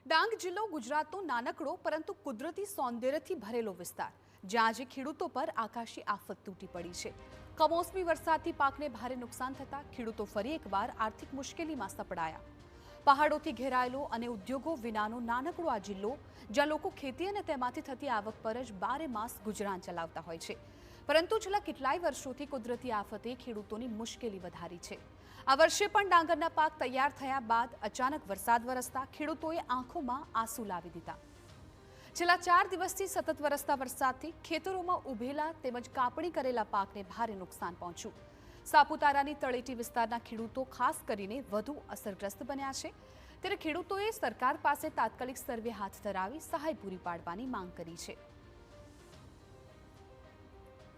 ડાંગ જિલ્લો ગુજરાતનો નાનકડો પરંતુ કુદરતી સૌંદર્યથી ભરેલો વિસ્તાર, જ્યાં આજે ખેડૂતો પર આકાશી આફત તૂટી પડી છે। કમોસમી વરસાદથી પાકને ભારે નુકસાન થતા ખેડૂતો ફરી એકવાર આર્થિક મુશ્કેલીમાં સપડાયા। પહાડોથી ઘેરાયેલો અને ઉદ્યોગો વિનાનો નાનકડો આ જિલ્લો, જ્યાં લોકો ખેતી અને તેમાંથી થતી આવક પર જ 12 માસ ગુજરાન ચલાવતા હોય છે, પરંતુ છેલ્લા કેટલાય વર્ષોથી કુદરતી આફતે ખેડૂતોની મુશ્કેલી વધારી છે। આ વર્ષે પણ ડાંગરના પાક તૈયાર થયા બાદ અચાનક વરસાદ વરસતા ખેડૂતોએ આંખોમાં આંસુ લાવી દીધા। છેલ્લા 4 દિવસથી સતત વરસતા વરસાદથી ખેતરોમાં ઉભેલા તેમજ કાપણી કરેલા પાકને ભારે નુકસાન પહોંચ્યું। સાપુતારાની તળેટી વિસ્તારના ખેડૂતો ખાસ કરીને વધુ અસરગ્રસ્ત બન્યા છે, ત્યારે ખેડૂતોએ સરકાર પાસે તાત્કાલિક સર્વે હાથ ધરાવી સહાય પૂરી પાડવાની માંગ કરી છે।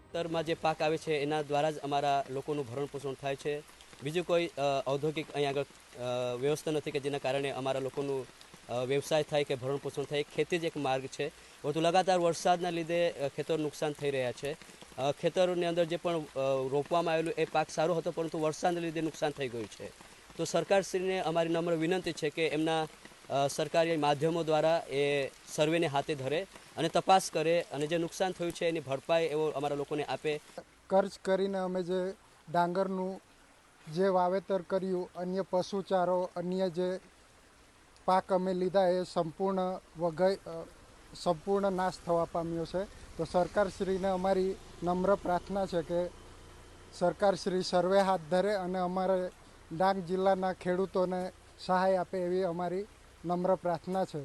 ખેતરમાં જે પાક આવે છે એના દ્વારા જ અમારા લોકોનું ભરણ પોષણ થાય છે। બીજું કોઈ ઔદ્યોગિક અહીં આગળ વ્યવસ્થા નથી કે જેના કારણે અમારા લોકોનું વ્યવસાય થાય કે ભરણ પોષણ થાય। ખેતી જ એક માર્ગ છે, વધુ લગાતાર વરસાદના લીધે ખેતરો નુકસાન થઈ રહ્યા છે। ખેતરોની અંદર જે પણ રોપવામાં આવેલું એ પાક સારો હતો, પરંતુ વરસાદના લીધે નુકસાન થઈ ગયું છે। તો સરકારશ્રીને અમારી નમ્ર વિનંતી છે કે એમના સરકારી માધ્યમો દ્વારા એ સર્વેને હાથે ધરે અને તપાસ કરે અને જે નુકસાન થયું છે એની ભરપાઈ એવો અમારા લોકોને આપે। કર્જ કરીને અમે જે ડાંગરનું જે વાવેતર કર્યું, અન્ય પશુચારો, અન્ય જે પાક અમે લીધા એ સંપૂર્ણ નાશ થવા પામ્યો છે। તો સરકારશ્રીને અમારી નમ્ર પ્રાર્થના છે કે સરકારશ્રી સર્વે હાથ ધરે અને અમારે ડાંગ જિલ્લાના ખેડૂતોને સહાય આપે એવી અમારી નમ્ર પ્રાર્થના છે।